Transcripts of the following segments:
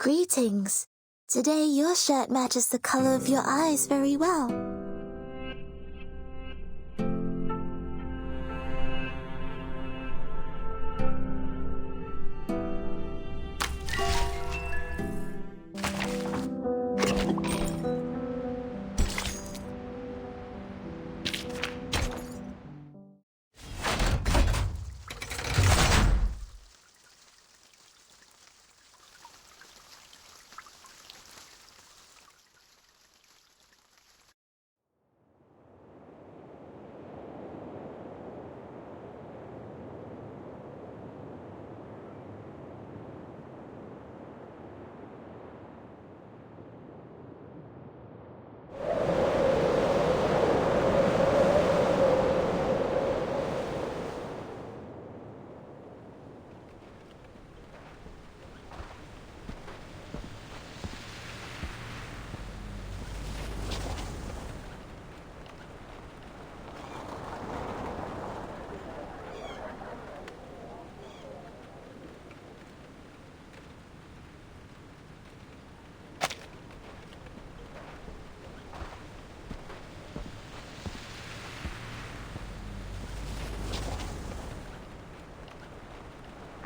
Greetings. Today your shirt matches the color of your eyes very well.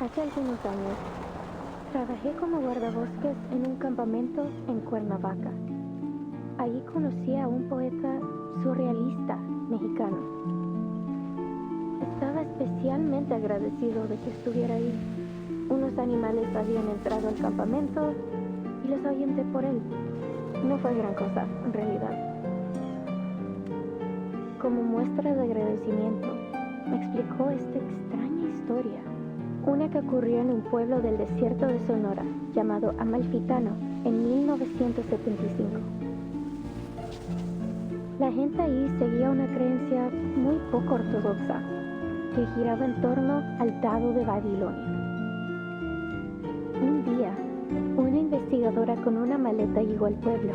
Hace algunos años, trabajé como guardabosques en un campamento en Cuernavaca. Allí conocí a un poeta surrealista mexicano. Estaba especialmente agradecido de que estuviera ahí. Unos animales habían entrado al campamento y los ahuyenté por él. No fue gran cosa, en realidad. Como muestra de agradecimiento, me explicó esta extraña historia. Una que ocurrió en un pueblo del desierto de Sonora, llamado Amalfitano, en 1975. La gente ahí seguía una creencia muy poco ortodoxa, que giraba en torno al dado de Babilonia. Un día, una investigadora con una maleta llegó al pueblo.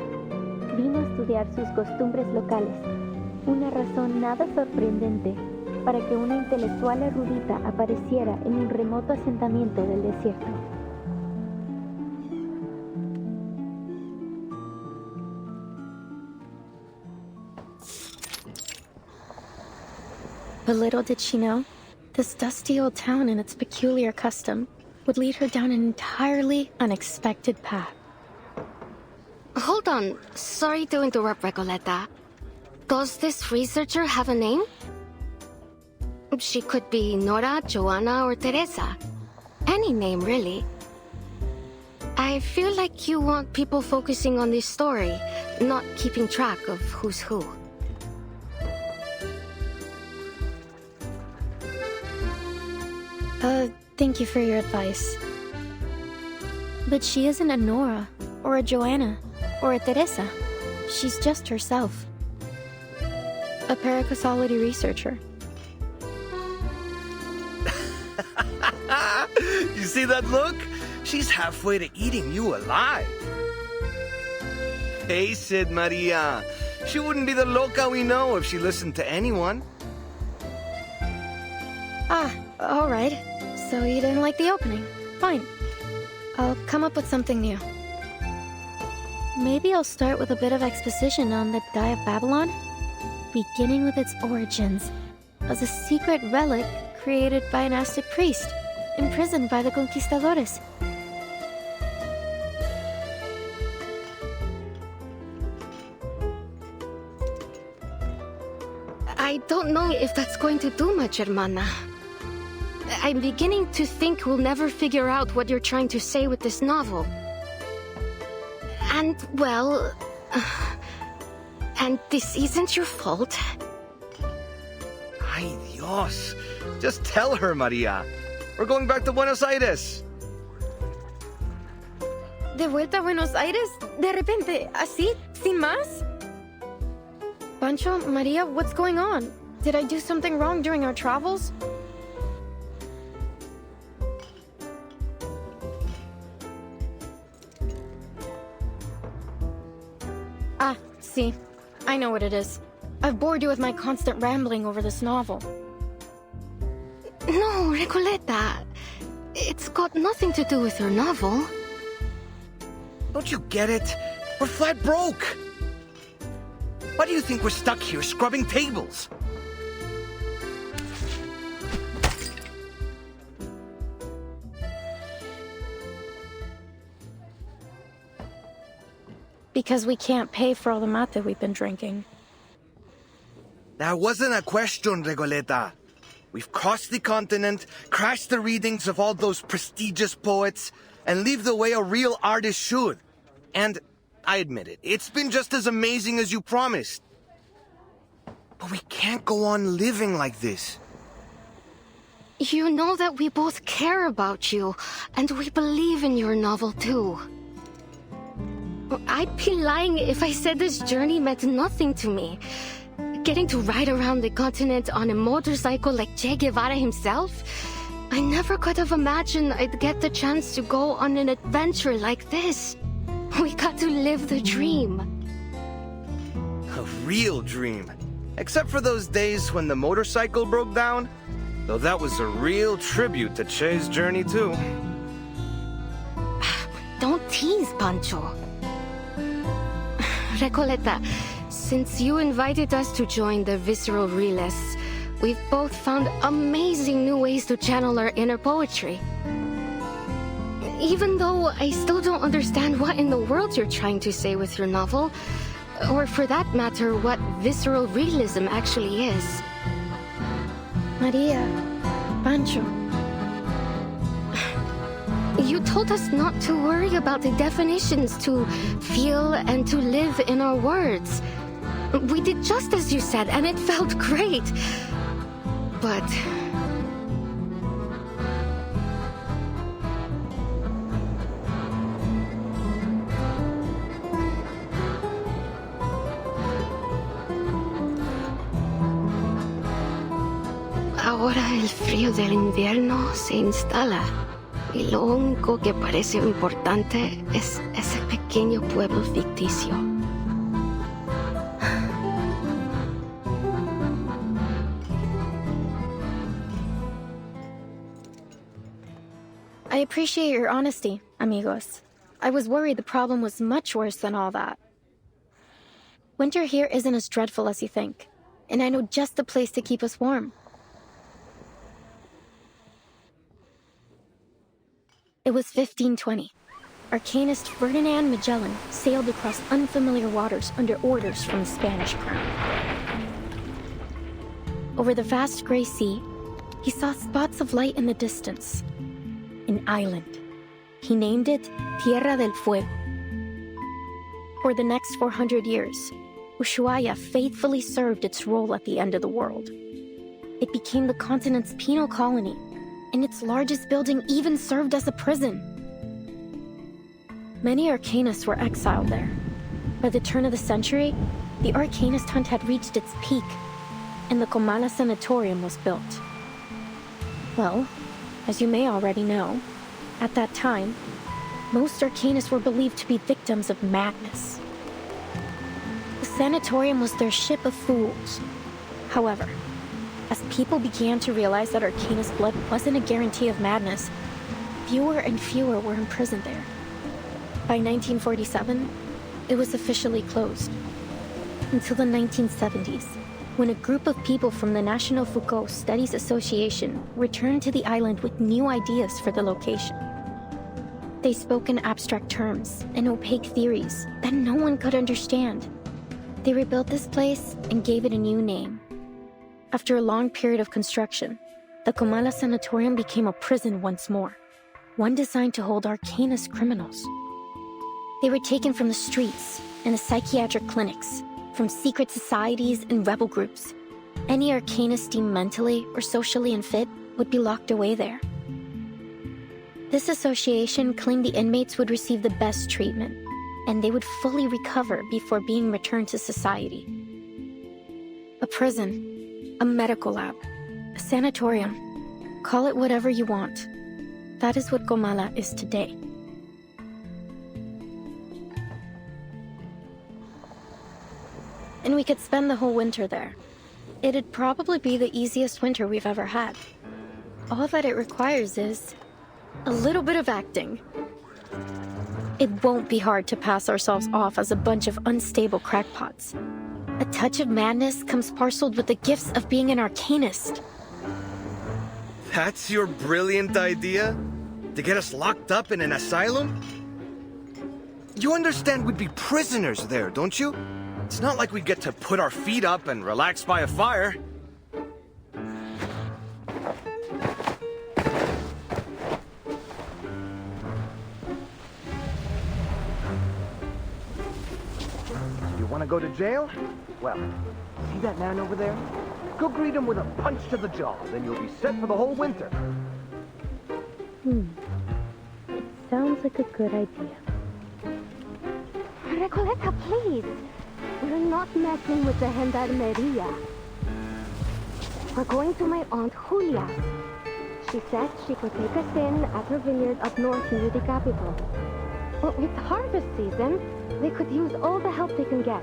Vino a estudiar sus costumbres locales, una razón nada sorprendente para que una intelectual erudita apareciera en un remoto asentamiento del desierto. But little did she know, this dusty old town and its peculiar custom would lead her down an entirely unexpected path. Hold on. Sorry to interrupt, Recoleta. Does this researcher have a name? She could be Nora, Joanna, or Teresa. Any name, really. I feel like you want people focusing on this story, not keeping track of who's who. Thank you for your advice. But she isn't a Nora, or a Joanna, or a Teresa. She's just herself. A paracausality researcher. You see that look? She's halfway to eating you alive. Face it, Maria. She wouldn't be the loca we know if she listened to anyone. Ah, all right. So you didn't like the opening. Fine. I'll come up with something new. Maybe I'll start with a bit of exposition on the Die of Babylon, beginning with its origins as a secret relic created by an Aztec priest, imprisoned by the conquistadores. I don't know if that's going to do much, hermana. I'm beginning to think we'll never figure out what you're trying to say with this novel. And, well... and this isn't your fault. Ay, Dios. Just tell her, Maria. We're going back to Buenos Aires. ¿De vuelta a Buenos Aires? ¿De repente? ¿Así? ¿Sin más? Pancho, Maria, what's going on? Did I do something wrong during our travels? Ah, see. I know what it is. I've bored you with my constant rambling over this novel. No, Recoleta. It's got nothing to do with your novel. Don't you get it? We're flat broke. Why do you think we're stuck here scrubbing tables? Because we can't pay for all the mate we've been drinking. That wasn't a question, Regoleta. We've crossed the continent, crashed the readings of all those prestigious poets, and lived the way a real artist should. And, I admit it, it's been just as amazing as you promised. But we can't go on living like this. You know that we both care about you, and we believe in your novel too. I'd be lying if I said this journey meant nothing to me. Getting to ride around the continent on a motorcycle like Che Guevara himself? I never could have imagined I'd get the chance to go on an adventure like this. We got to live the dream. A real dream. Except for those days when the motorcycle broke down. Though that was a real tribute to Che's journey too. Don't tease, Pancho. Recoleta, since you invited us to join the Visceral Realists, we've both found amazing new ways to channel our inner poetry. Even though I still don't understand what in the world you're trying to say with your novel, or for that matter, what visceral realism actually is. Maria, Pancho. You told us not to worry about the definitions, to feel and to live in our words. We did just as you said, and it felt great. But... ahora el frío del invierno se instala. Y lo único que parece importante es ese pequeño pueblo ficticio. I appreciate your honesty, amigos. I was worried the problem was much worse than all that. Winter here isn't as dreadful as you think, and I know just the place to keep us warm. It was 1520. Arcanist Ferdinand Magellan sailed across unfamiliar waters under orders from the Spanish crown. Over the vast gray sea, he saw spots of light in the distance. An island. He named it Tierra del Fuego. For the next 400 years, Ushuaia faithfully served its role at the end of the world. It became the continent's penal colony, and its largest building even served as a prison. Many arcanists were exiled there. By the turn of the century, the arcanist hunt had reached its peak, and the Comala Sanatorium was built. Well, as you may already know, at that time, most arcanists were believed to be victims of madness. The sanatorium was their ship of fools. However, as people began to realize that arcanist blood wasn't a guarantee of madness, fewer and fewer were imprisoned there. By 1947, it was officially closed. Until the 1970s, when a group of people from the National Foucault Studies Association returned to the island with new ideas for the location. They spoke in abstract terms and opaque theories that no one could understand. They rebuilt this place and gave it a new name. After a long period of construction, the Comala Sanatorium became a prison once more, one designed to hold arcanist criminals. They were taken from the streets and the psychiatric clinics, from secret societies and rebel groups. Any arcanist deemed mentally or socially unfit would be locked away there. This association claimed the inmates would receive the best treatment, and they would fully recover before being returned to society. A prison, a medical lab, a sanatorium, call it whatever you want. That is what Comala is today. And we could spend the whole winter there. It'd probably be the easiest winter we've ever had. All that it requires is a little bit of acting. It won't be hard to pass ourselves off as a bunch of unstable crackpots. A touch of madness comes parceled with the gifts of being an arcanist. That's your brilliant idea? To get us locked up in an asylum? You understand we'd be prisoners there, don't you? It's not like we get to put our feet up and relax by a fire. You want to go to jail? Well, see that man over there? Go greet him with a punch to the jaw, then you'll be set for the whole winter. It sounds like a good idea. Recoleta, please. We're not messing with the gendarmeria. We're going to my Aunt Julia. She said she could take us in at her vineyard up north near the capital. Well, it's harvest season. They could use all the help they can get.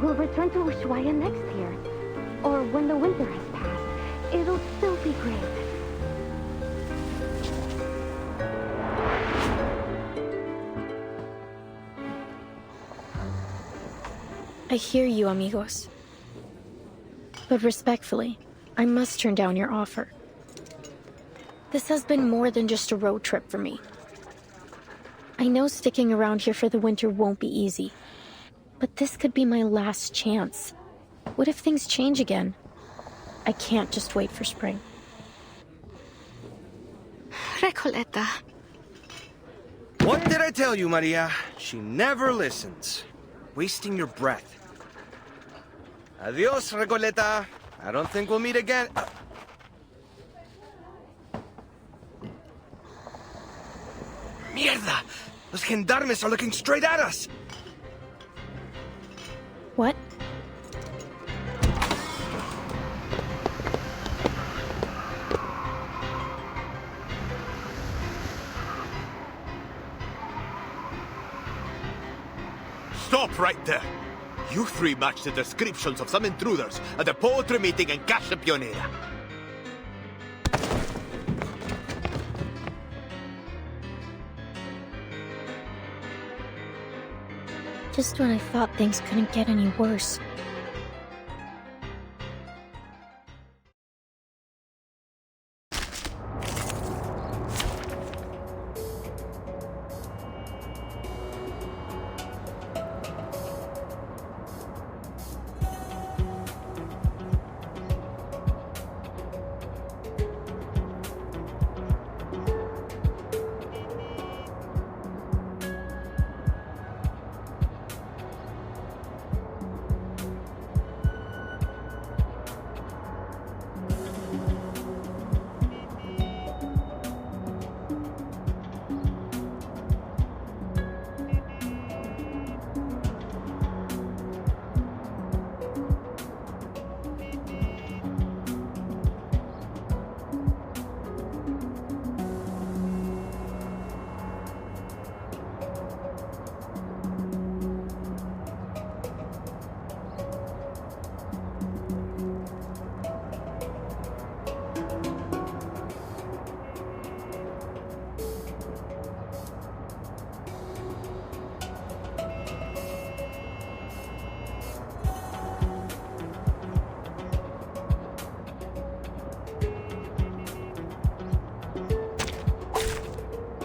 We'll return to Ushuaia next year. Or when the winter has passed. It'll still be great. I hear you, amigos. But respectfully, I must turn down your offer. This has been more than just a road trip for me. I know sticking around here for the winter won't be easy. But this could be my last chance. What if things change again? I can't just wait for spring. Recoleta. What did I tell you, Maria? She never listens. Wasting your breath. Adios, Recoleta. I don't think we'll meet again. Mierda! Los gendarmes are looking straight at us! What? Stop right there! You three match the descriptions of some intruders at the poetry meeting in Casa Pionera. Just when I thought things couldn't get any worse.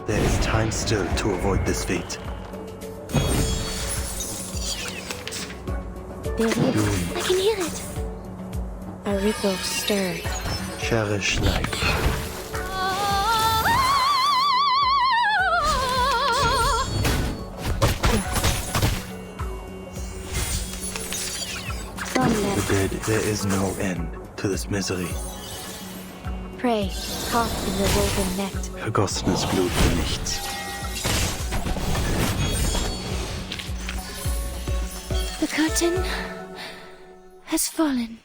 There is time still to avoid this fate. I can hear it. A ripple stir. Cherish life. The dead, there is no end to this misery. Pray, caught in the woven net. Vergossenes Blut für nichts. The curtain has fallen.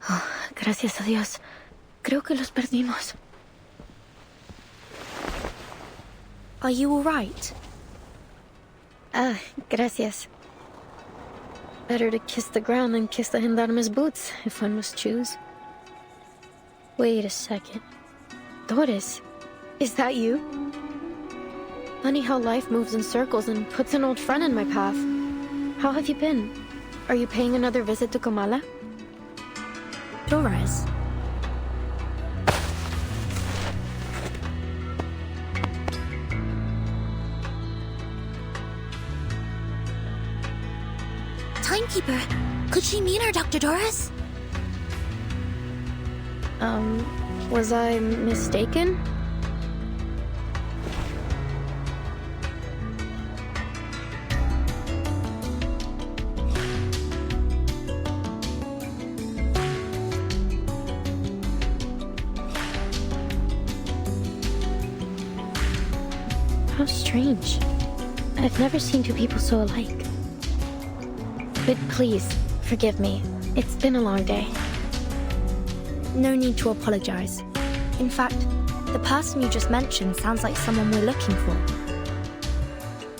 Oh, gracias a Dios. Creo que los perdimos. Are you all right? Ah, gracias. Better to kiss the ground than kiss the gendarme's boots, if one must choose. Wait a second. Doris, is that you? Funny how life moves in circles and puts an old friend in my path. How have you been? Are you paying another visit to Kamala? Doris. Timekeeper, could she mean her Dr. Doris? Was I mistaken? How strange. I've never seen two people so alike. But please, forgive me. It's been a long day. No need to apologize. In fact, the person you just mentioned sounds like someone we're looking for.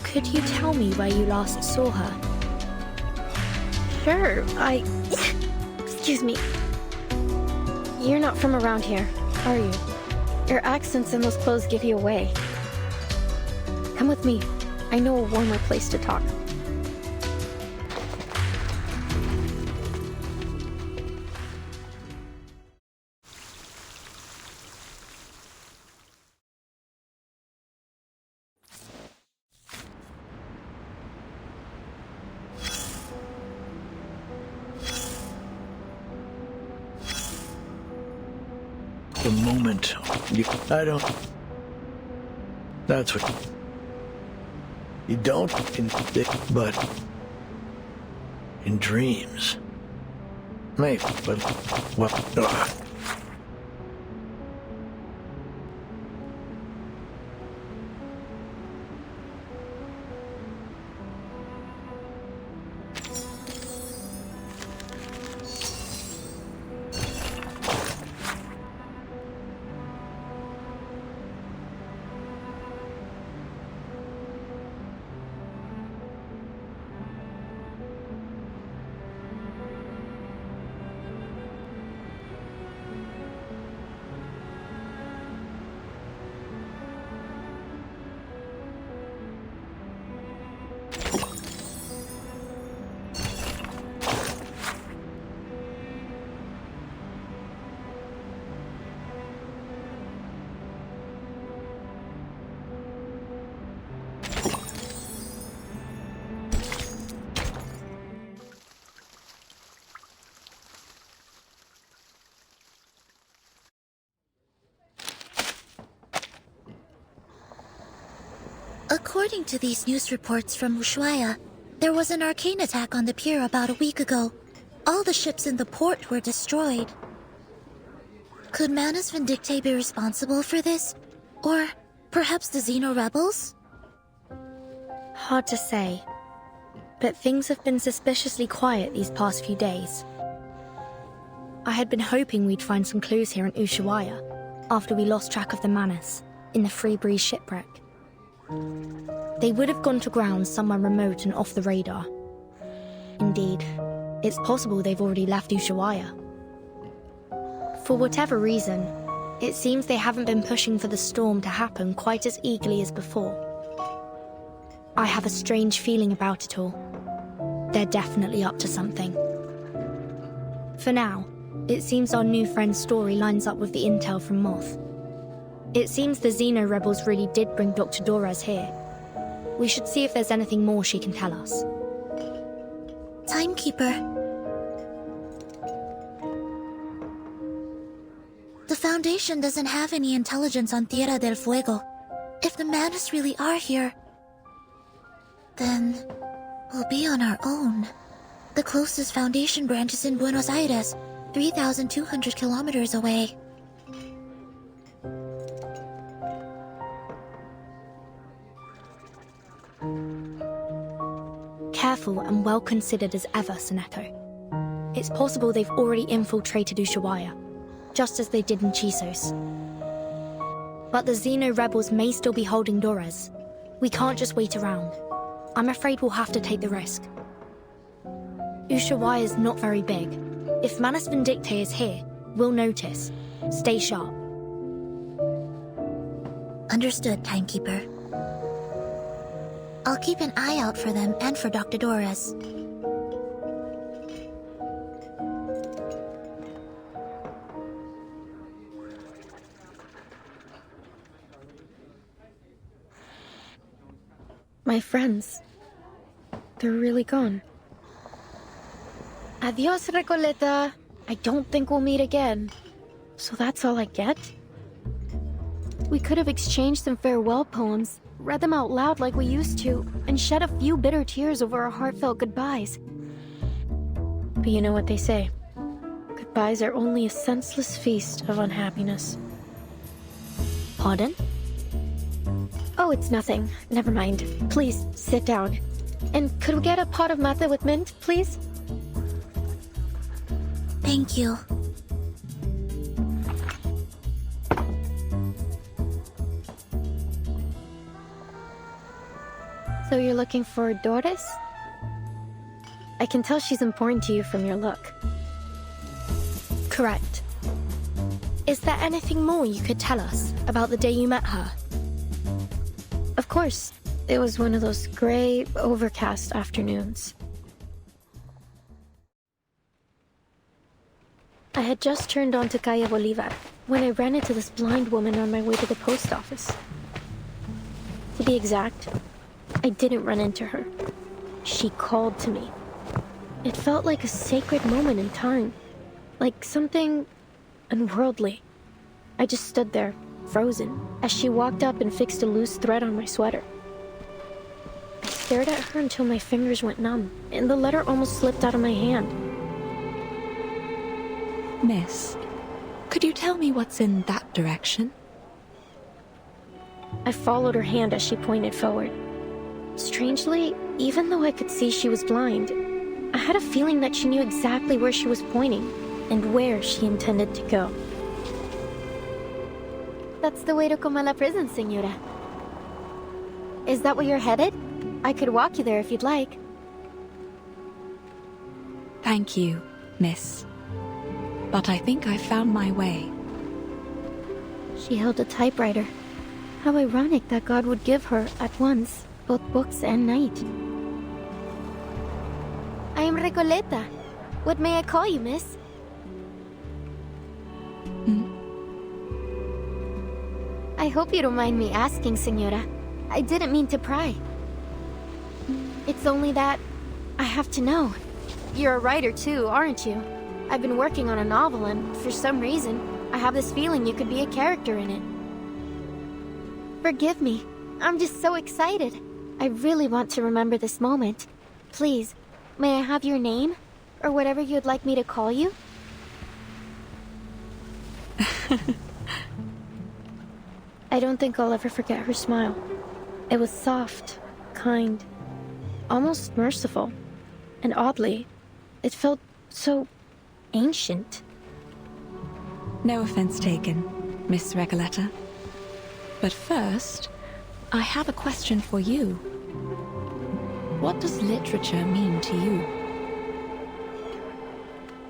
Could you tell me where you last saw her? Sure, Excuse me. You're not from around here, are you? Your accents and those clothes give you away. Come with me. I know a warmer place to talk. The moment I don't. That's what you don't but in dreams. Maybe, but well. According to these news reports from Ushuaia, there was an arcane attack on the pier about a week ago. All the ships in the port were destroyed. Could Manus Vindicte be responsible for this? Or perhaps the Xeno rebels? Hard to say. But things have been suspiciously quiet these past few days. I had been hoping we'd find some clues here in Ushuaia after we lost track of the Manus in the Free Breeze shipwreck. They would have gone to ground somewhere remote and off the radar. Indeed, it's possible they've already left Ushuaia. For whatever reason, it seems they haven't been pushing for the storm to happen quite as eagerly as before. I have a strange feeling about it all. They're definitely up to something. For now, it seems our new friend's story lines up with the intel from Moth. It seems the Xeno rebels really did bring Dr. Doris here. We should see if there's anything more she can tell us. Timekeeper. The Foundation doesn't have any intelligence on Tierra del Fuego. If the Manus really are here, then we'll be on our own. The closest Foundation branch is in Buenos Aires, 3,200 kilometers away. Careful and well considered as ever, Soneko. it's possible they've already infiltrated Ushuaia, just as they did in Chisos. But the Xeno rebels may still be holding Dores. We can't just wait around. I'm afraid we'll have to take the risk. Ushuaia is not very big. If Manus Vindictae is here, we'll notice. Stay sharp. Understood, Timekeeper. I'll keep an eye out for them and for Dr. Dores. My friends. They're really gone. Adios, Recoleta. I don't think we'll meet again. So that's all I get? We could have exchanged some farewell poems, read them out loud like we used to, and shed a few bitter tears over our heartfelt goodbyes. But you know what they say. Goodbyes are only a senseless feast of unhappiness. Pardon? Oh, it's nothing. Never mind. Please, sit down. And could we get a pot of mate with mint, please? Thank you. So you're looking for Doris? I can tell she's important to you from your look. Correct. Is there anything more you could tell us about the day you met her? Of course, it was one of those gray, overcast afternoons. I had just turned onto Calle Bolivar when I ran into this blind woman on my way to the post office. To be exact, I didn't run into her. She called to me. It felt like a sacred moment in time, like something unworldly. I just stood there, frozen, as she walked up and fixed a loose thread on my sweater. I stared at her until my fingers went numb, and the letter almost slipped out of my hand. Miss, could you tell me what's in that direction? I followed her hand as she pointed forward. Strangely, even though I could see she was blind, I had a feeling that she knew exactly where she was pointing and where she intended to go. That's the way to Comala Prison, Senora. Is that where you're headed? I could walk you there if you'd like. Thank you, miss. But I think I found my way. She held a typewriter. How ironic that God would give her, at once, both books and night. I am Recoleta. What may I call you, miss? I hope you don't mind me asking, Senora. I didn't mean to pry. It's only that I have to know. You're a writer too, aren't you? I've been working on a novel and, for some reason, I have this feeling you could be a character in it. Forgive me. I'm just so excited. I really want to remember this moment. Please, may I have your name? Or whatever you'd like me to call you? I don't think I'll ever forget her smile. It was soft, kind, almost merciful. And oddly, it felt so ancient. No offense taken, Miss Recoleta. But first, I have a question for you. What does literature mean to you?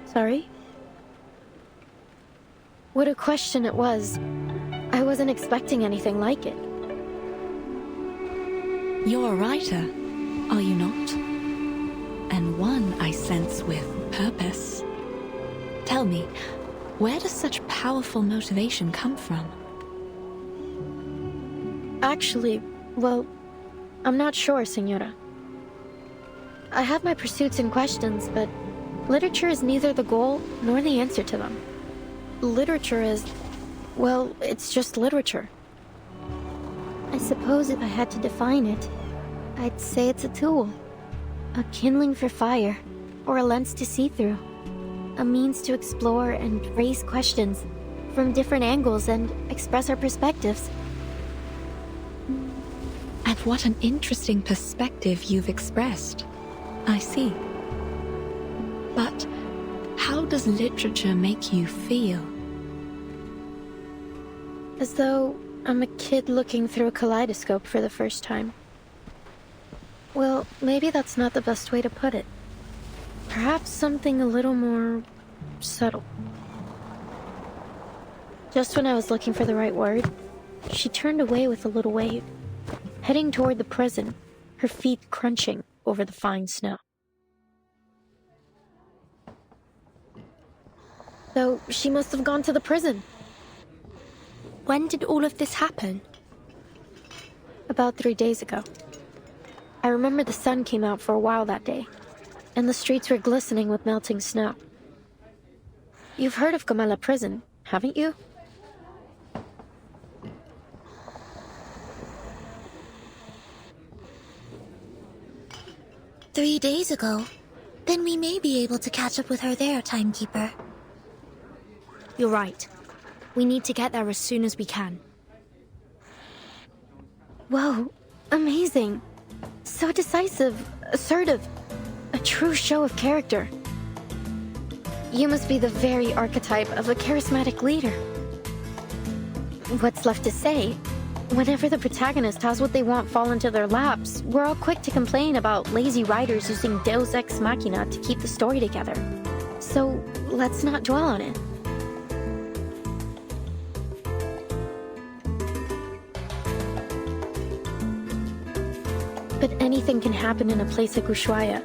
Sorry? What a question it was. I wasn't expecting anything like it. You're a writer, are you not? And one, I sense, with purpose. Tell me, where does such powerful motivation come from? Actually, well, I'm not sure, Senora. I have my pursuits and questions, but literature is neither the goal nor the answer to them. Literature is, well, it's just literature. I suppose if I had to define it, I'd say it's a tool. A kindling for fire, or a lens to see through. A means to explore and raise questions from different angles and express our perspectives. And what an interesting perspective you've expressed. I see. But How does literature make you feel? As though I'm a kid looking through a kaleidoscope for the first time. Well, maybe that's not the best way to put it. Perhaps something a little more subtle. Just when I was looking for the right word, she turned away with a little wave, heading toward the prison, her feet crunching over the fine snow. So she must have gone to the prison. When did all of this happen? About 3 days ago. I remember the sun came out for a while that day, and the streets were glistening with melting snow. You've heard of Comala Prison, haven't you? "3 days ago? Then we may be able to catch up with her there, Timekeeper." You're right. We need to get there as soon as we can. Whoa, amazing. So decisive, assertive, a true show of character. You must be the very archetype of a charismatic leader. What's left to say? Whenever the protagonist has what they want fall into their laps, we're all quick to complain about lazy writers using Deus Ex Machina to keep the story together. So let's not dwell on it. But anything can happen in a place like Ushuaia.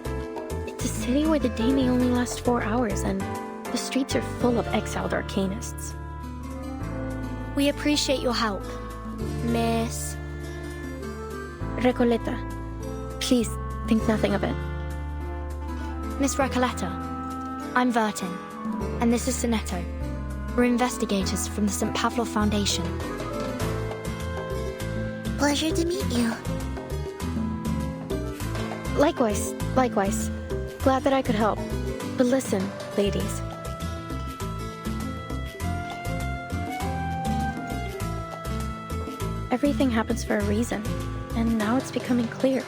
It's a city where the day may only last 4 hours, and the streets are full of exiled arcanists. We appreciate your help, Miss... Recoleta, please think nothing of it. Miss Recoleta. I'm Vertin, and this is Sonetto. We're investigators from the St. Pavlov Foundation. Pleasure to meet you. Likewise, likewise. Glad that I could help. But listen, ladies. Everything happens for a reason, and now it's becoming clear.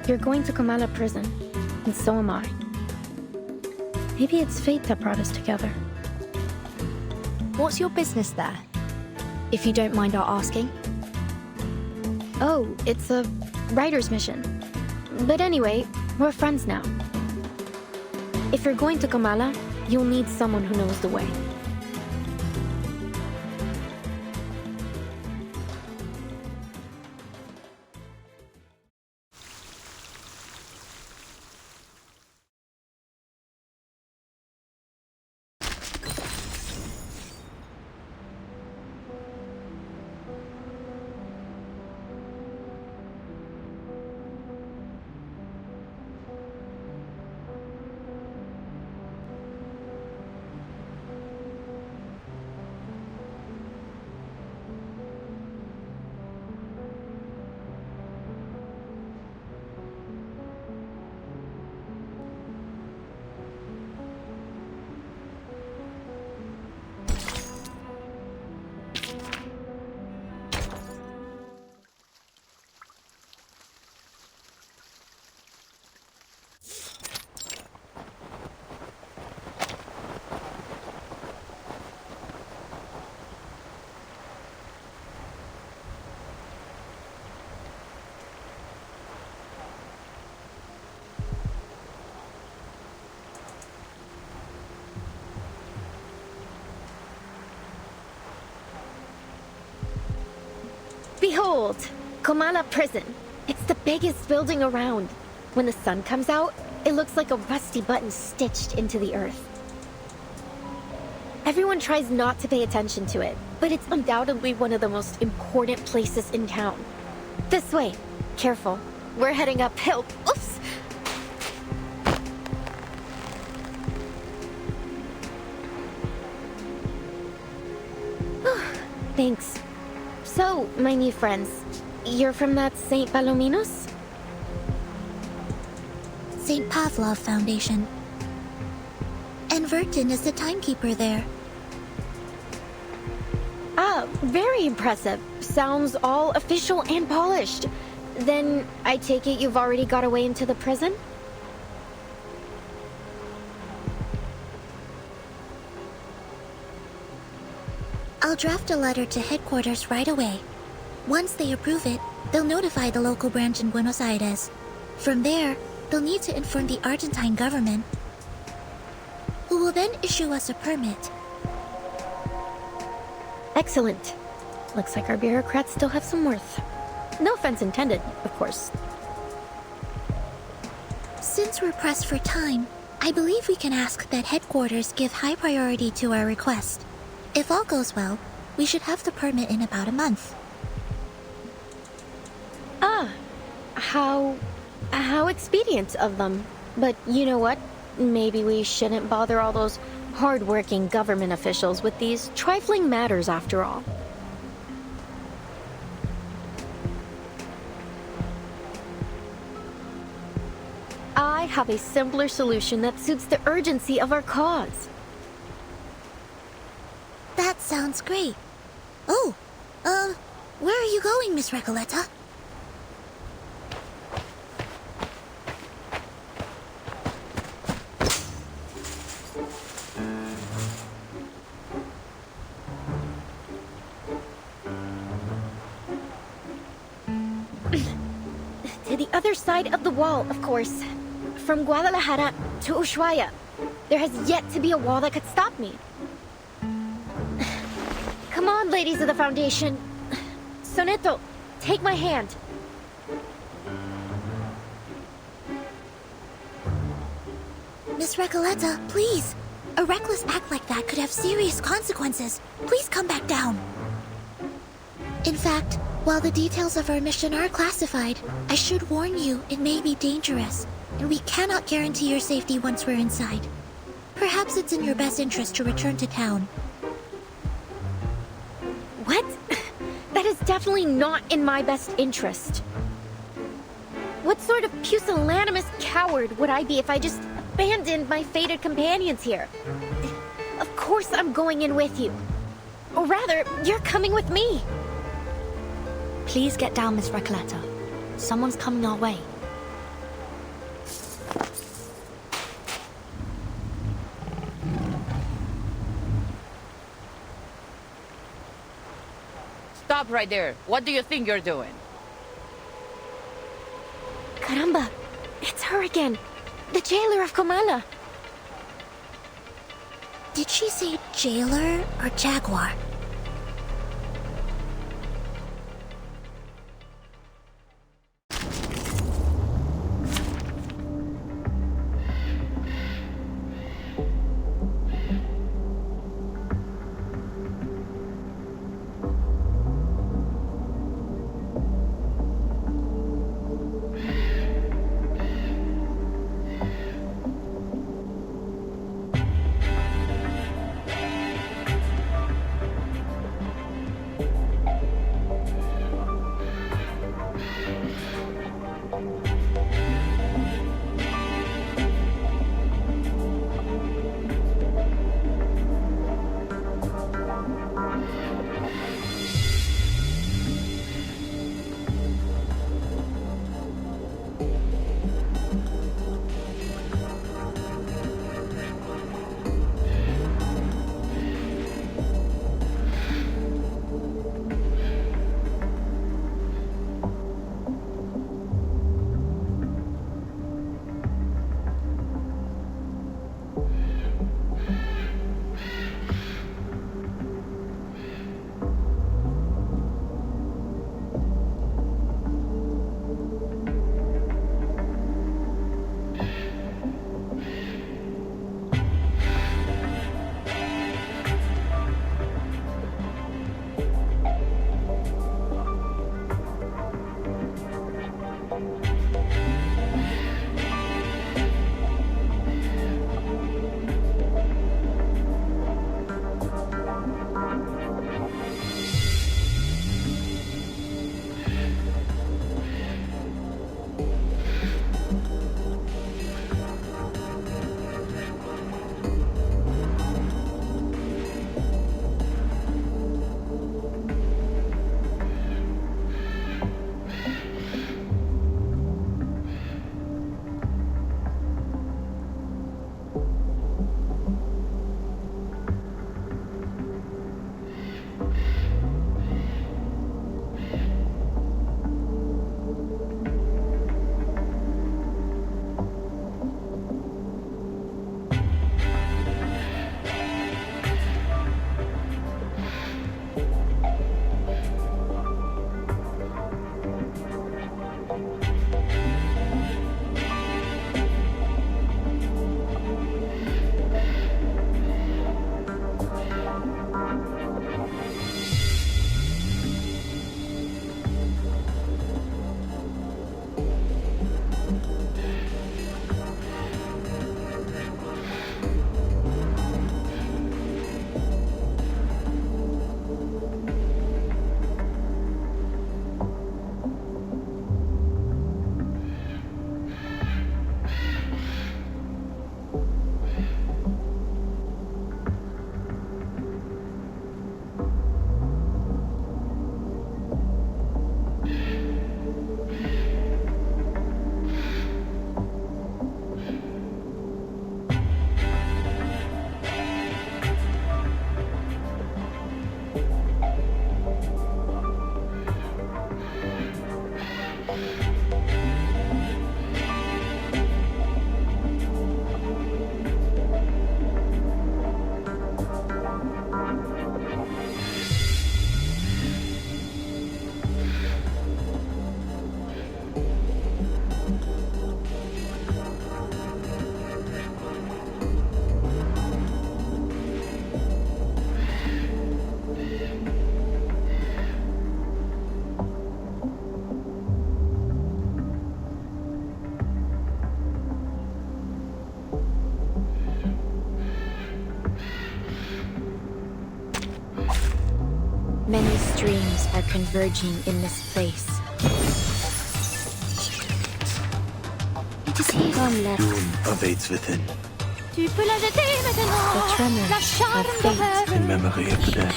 You're going to Comala Prison, and so am I. Maybe it's fate that brought us together. What's your business there? If you don't mind our asking. Oh, it's a writer's mission. But anyway, we're friends now. If you're going to Comala, you'll need someone who knows the way. Behold, Comala Prison. It's the biggest building around. When the sun comes out, it looks like a rusty button stitched into the earth. Everyone tries not to pay attention to it, but it's undoubtedly one of the most important places in town. This way. Careful. We're heading uphill. Oops! Thanks. So, my new friends, you're from that St. Palominos? St. Pavlov Foundation. And Vertin is the timekeeper there. Ah, very impressive. Sounds all official and polished. Then, I take it you've already got away into the prison? I'll draft a letter to headquarters right away. Once they approve it, they'll notify the local branch in Buenos Aires. From there, they'll need to inform the Argentine government, who will then issue us a permit. Excellent. Looks like our bureaucrats still have some worth. No offense intended, of course. Since we're pressed for time, I believe we can ask that headquarters give high priority to our request. If all goes well, we should have the permit in about a month. How expedient of them. But you know what? Maybe we shouldn't bother all those hard-working government officials with these trifling matters after all. I have a simpler solution that suits the urgency of our cause. That sounds great. Oh, where are you going, Miss Recoleta? To the other side of the wall, of course. From Guadalajara to Ushuaia. There has yet to be a wall that could stop me. Come on, ladies of the Foundation. Soneto, take my hand. Miss Recoleta, please. A reckless act like that could have serious consequences. Please come back down. In fact, while the details of our mission are classified, I should warn you it may be dangerous, and we cannot guarantee your safety once we're inside. Perhaps it's in your best interest to return to town. What? That is definitely not in my best interest. What sort of pusillanimous coward would I be if I just abandoned my fated companions here? Of course I'm going in with you. Or rather, you're coming with me. Please get down, Miss Recoleta. Someone's coming our way. Stop right there. What do you think you're doing? Caramba, it's her again. The jailer of Comala. Did she say jailer or jaguar? Many streams are converging in this place. It is here. Come, let's. Doom awaits within, Tu peux la jeter maintenant. The tremors La of charme de fate. rêve. in memory of the dead.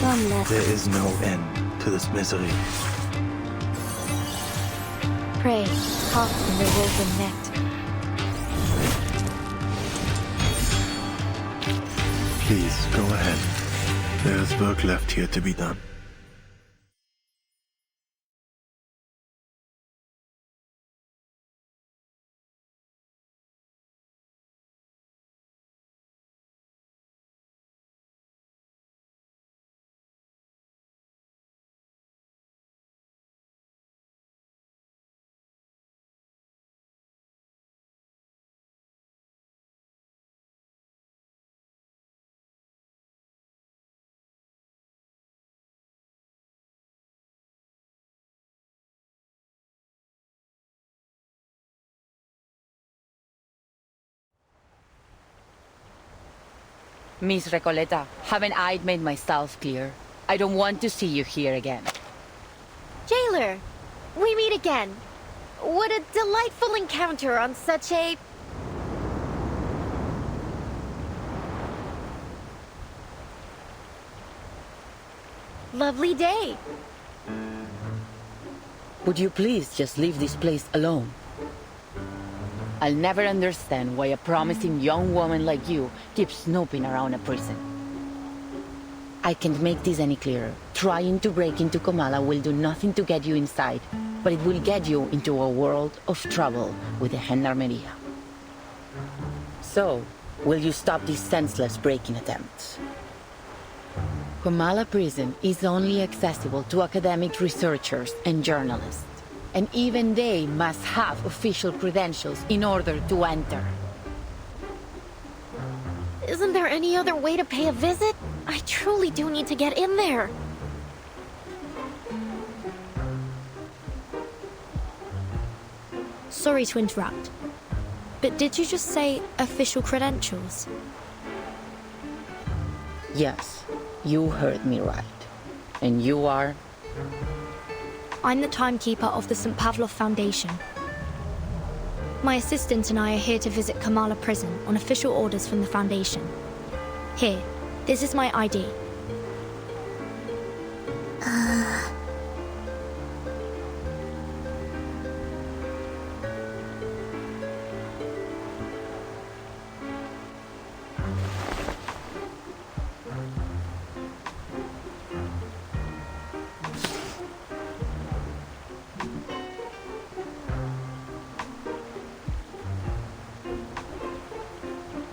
Come, let's. There is no end to this misery. Pray, caught in the woven net. Please, go ahead. There is work left here to be done. Miss Recoleta, haven't I made myself clear? I don't want to see you here again. Jailer, we meet again. What a delightful encounter on such a... lovely day. Would you please just leave this place alone? I'll never understand why a promising young woman like you keeps snooping around a prison. I can't make this any clearer. Trying to break into Comala will do nothing to get you inside, but it will get you into a world of trouble with the Gendarmeria. So, will you stop these senseless breaking attempts? Comala prison is only accessible to academic researchers and journalists, and even they must have official credentials in order to enter. Isn't there any other way to pay a visit? I truly do need to get in there. Sorry to interrupt, but did you just say official credentials? Yes, you heard me right. And you are? I'm the timekeeper of the St. Pavlov Foundation. My assistant and I are here to visit Kamala Prison on official orders from the Foundation. Here, this is my ID.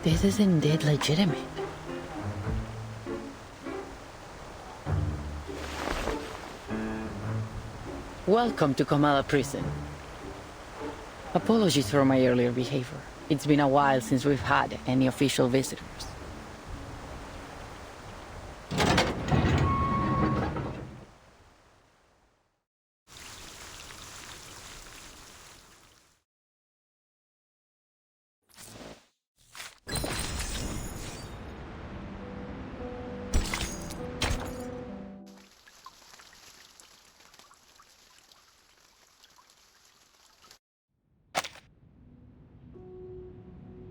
This is indeed legitimate. Welcome to Kamala Prison. Apologies for my earlier behavior. It's been a while since we've had any official visitors.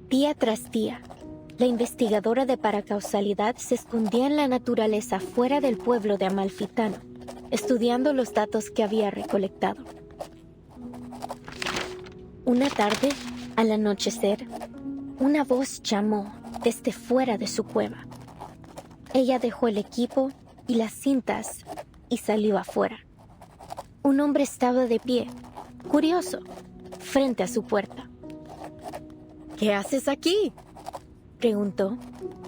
Día tras día, la investigadora de paracausalidad se escondía en la naturaleza fuera del pueblo de Amalfitano, estudiando los datos que había recolectado. Una tarde, al anochecer, una voz llamó desde fuera de su cueva. Ella dejó el equipo y las cintas y salió afuera. Un hombre estaba de pie, curioso, frente a su puerta. ¿Qué haces aquí?, preguntó,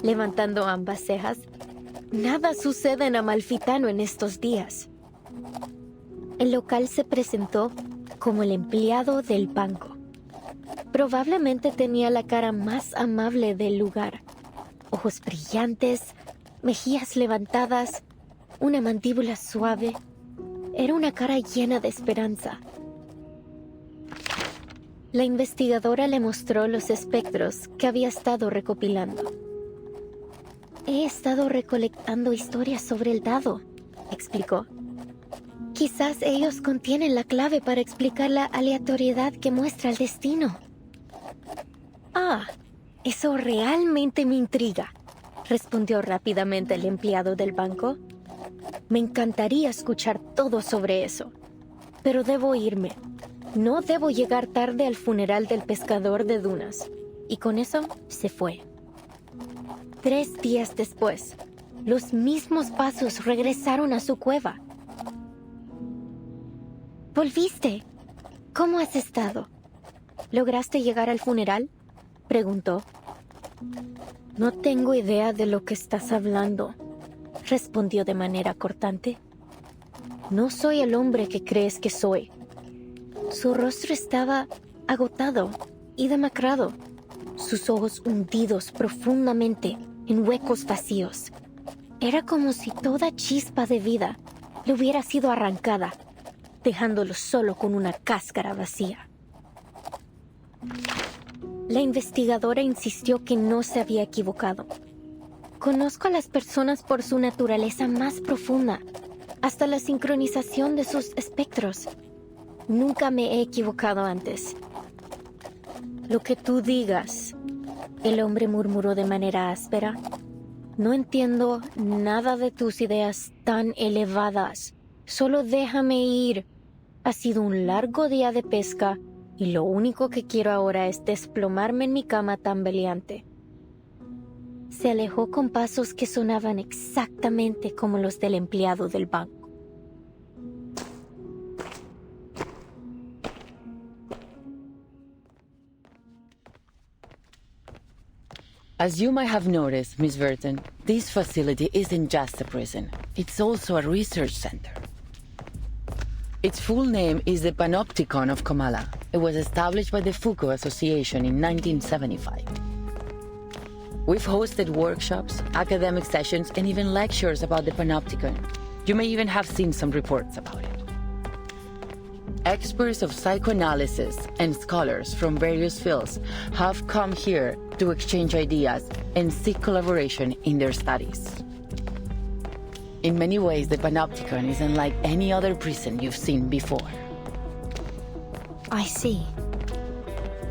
levantando ambas cejas. Nada sucede en Amalfitano en estos días. El local se presentó como el empleado del banco. Probablemente tenía la cara más amable del lugar. Ojos brillantes, mejillas levantadas, una mandíbula suave. Era una cara llena de esperanza. La investigadora le mostró los espectros que había estado recopilando. He estado recolectando historias sobre el dado, explicó. Quizás ellos contienen la clave para explicar la aleatoriedad que muestra el destino. Ah, eso realmente me intriga, respondió rápidamente el empleado del banco. Me encantaría escuchar todo sobre eso, pero debo irme. No debo llegar tarde al funeral del pescador de dunas. Y con eso se fue. 3 días después, los mismos pasos regresaron a su cueva. ¿Volviste? ¿Cómo has estado? ¿Lograste llegar al funeral? Preguntó. No tengo idea de lo que estás hablando, respondió de manera cortante. No soy el hombre que crees que soy. Su rostro estaba agotado y demacrado, sus ojos hundidos profundamente en huecos vacíos. Era como si toda chispa de vida le hubiera sido arrancada, dejándolo solo con una cáscara vacía. La investigadora insistió que no se había equivocado. Conozco a las personas por su naturaleza más profunda, hasta la sincronización de sus espectros. Nunca me he equivocado antes. Lo que tú digas, el hombre murmuró de manera áspera. No entiendo nada de tus ideas tan elevadas. Solo déjame ir. Ha sido un largo día de pesca y lo único que quiero ahora es desplomarme en mi cama tambaleante. Se alejó con pasos que sonaban exactamente como los del empleado del banco. As you might have noticed, Miss Burton, this facility isn't just a prison. It's also a research center. Its full name is the Panopticon of Comala. It was established by the Foucault Association in 1975. We've hosted workshops, academic sessions, and even lectures about the Panopticon. You may even have seen some reports about it. Experts of psychoanalysis and scholars from various fields have come here to exchange ideas and seek collaboration in their studies. In many ways, the Panopticon is unlike any other prison you've seen before. I see.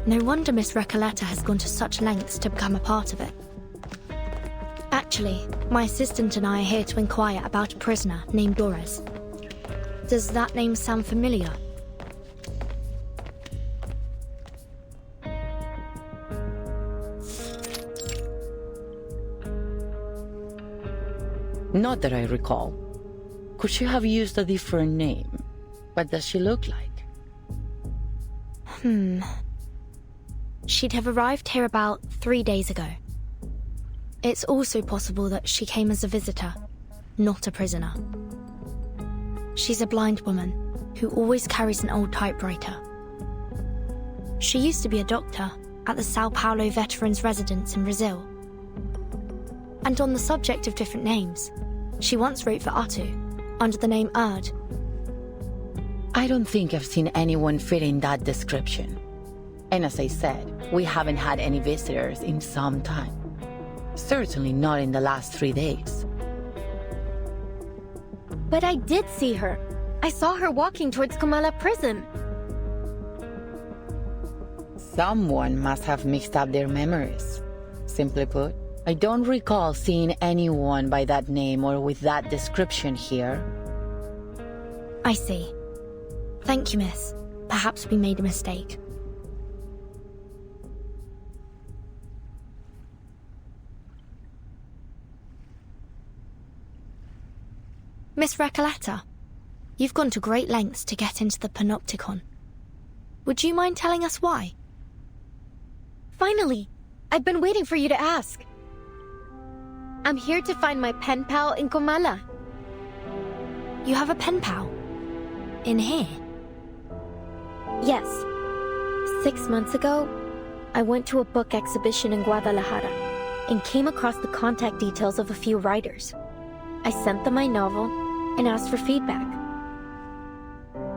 No wonder Miss Recoleta has gone to such lengths to become a part of it. Actually, my assistant and I are here to inquire about a prisoner named Doris. Does that name sound familiar? Not that I recall. Could she have used a different name? What does she look like? She'd have arrived here about 3 days ago. It's also possible that she came as a visitor, not a prisoner. She's a blind woman who always carries an old typewriter. She used to be a doctor at the Sao Paulo Veterans Residence in Brazil. And on the subject of different names, she once wrote for Atu, under the name Erd. I don't think I've seen anyone fit in that description. And as I said, we haven't had any visitors in some time. Certainly not in the last 3 days. But I did see her. I saw her walking towards Comala prison. Someone must have mixed up their memories. Simply put, I don't recall seeing anyone by that name or with that description here. I see. Thank you, miss. Perhaps we made a mistake. Miss Recoleta, you've gone to great lengths to get into the Panopticon. Would you mind telling us why? Finally! I've been waiting for you to ask. I'm here to find my pen pal in Comala. You have a pen pal? In here? Yes. 6 months ago, I went to a book exhibition in Guadalajara and came across the contact details of a few writers. I sent them my novel and asked for feedback.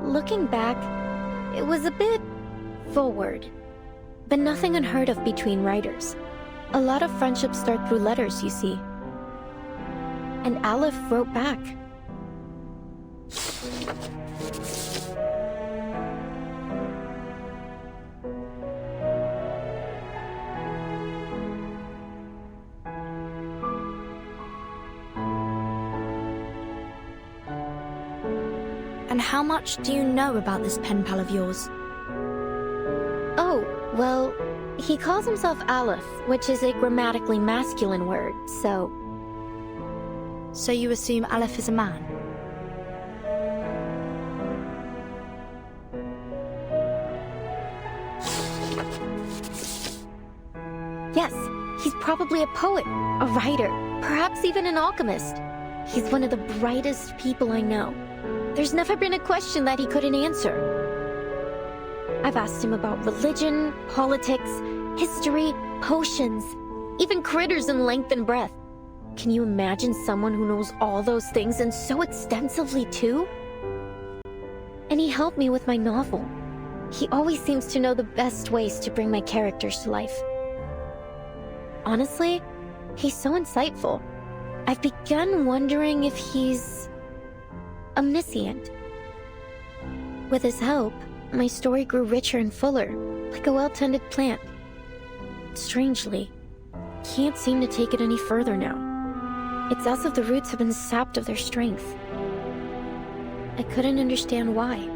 Looking back, it was a bit forward. But nothing unheard of between writers. A lot of friendships start through letters, you see. And Aleph wrote back. And how much do you know about this pen pal of yours? Oh, well, he calls himself Aleph, which is a grammatically masculine word, so... So you assume Aleph is a man? Yes, he's probably a poet, a writer, perhaps even an alchemist. He's one of the brightest people I know. There's never been a question that he couldn't answer. I've asked him about religion, politics, history, potions, even critters in length and breadth. Can you imagine someone who knows all those things and so extensively too? And he helped me with my novel. He always seems to know the best ways to bring my characters to life. Honestly, he's so insightful. I've begun wondering if he's omniscient. With his help, my story grew richer and fuller, like a well-tended plant. Strangely, can't seem to take it any further now. It's as if the roots have been sapped of their strength. I couldn't understand why,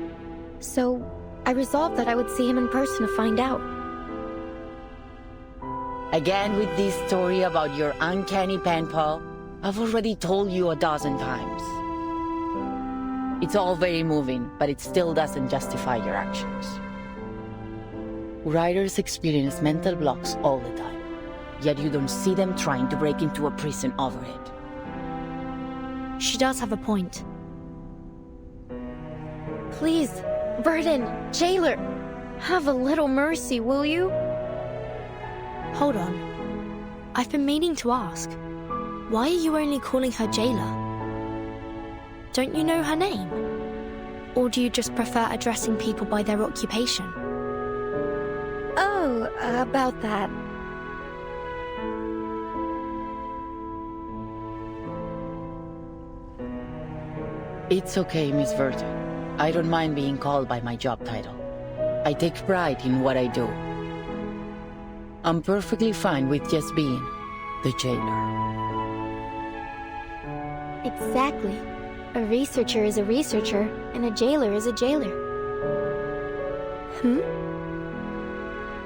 so I resolved that I would see him in person to find out. Again with this story about your uncanny pen pal, I've already told you 12 times. It's all very moving, but it still doesn't justify your actions. Writers experience mental blocks all the time, yet you don't see them trying to break into a prison over it. She does have a point. Please, Burden, jailer, have a little mercy, will you? Hold on. I've been meaning to ask. Why are you only calling her jailer? Don't you know her name? Or do you just prefer addressing people by their occupation? Oh, about that. It's okay, Miss Verton. I don't mind being called by my job title. I take pride in what I do. I'm perfectly fine with just being the jailer. Exactly. A researcher is a researcher, and a jailer is a jailer.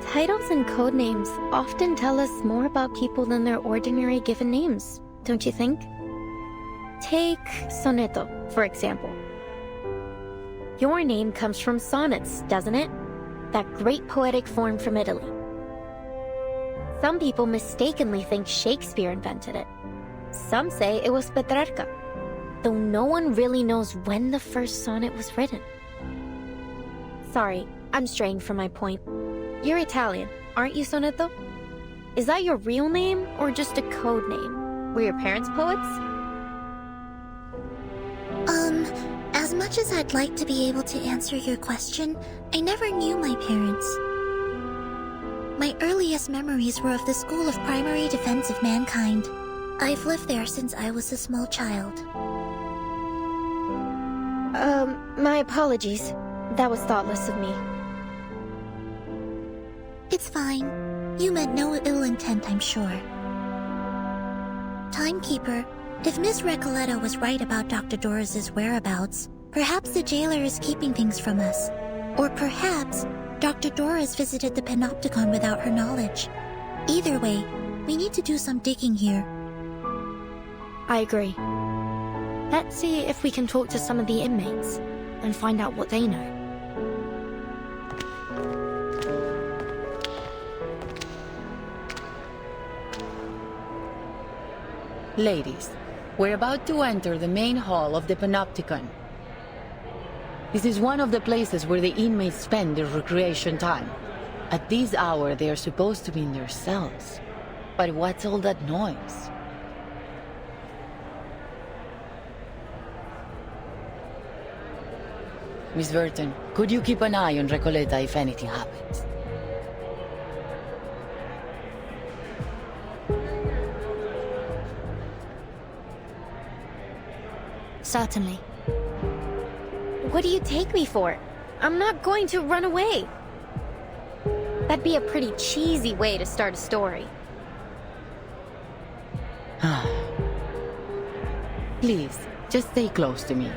Titles and code names often tell us more about people than their ordinary given names, don't you think? Take sonetto, for example. Your name comes from sonnets, doesn't it? That great poetic form from Italy. Some people mistakenly think Shakespeare invented it. Some say it was Petrarca, though no one really knows when the first sonnet was written. Sorry, I'm straying from my point. You're Italian, aren't you, Sonetto? Is that your real name, or just a code name? Were your parents poets? As much as I'd like to be able to answer your question, I never knew my parents. My earliest memories were of the School of Primary Defense of Mankind. I've lived there since I was a small child. My apologies. That was thoughtless of me. It's fine. You meant no ill intent, I'm sure. Timekeeper, if Miss Recoleta was right about Dr. Doris's whereabouts, perhaps the jailer is keeping things from us. Or perhaps Dr. Doris visited the Panopticon without her knowledge. Either way, we need to do some digging here. I agree. Let's see if we can talk to some of the inmates and find out what they know. Ladies, we're about to enter the main hall of the Panopticon. This is one of the places where the inmates spend their recreation time. At this hour, they are supposed to be in their cells. But what's all that noise? Miss Burton, could you keep an eye on Recoleta if anything happens? Certainly. What do you take me for? I'm not going to run away. That'd be a pretty cheesy way to start a story. Please, just stay close to me.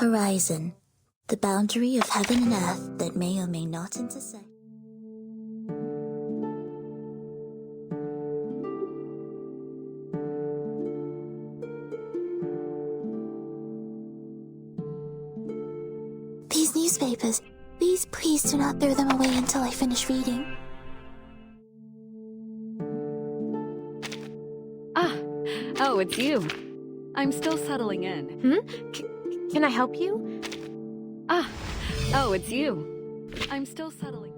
Horizon, the boundary of heaven and earth that may or may not intersect. These newspapers, please do not throw them away until I finish reading. Oh, it's you. I'm still settling in. Can I help you? Oh, it's you. I'm still settling.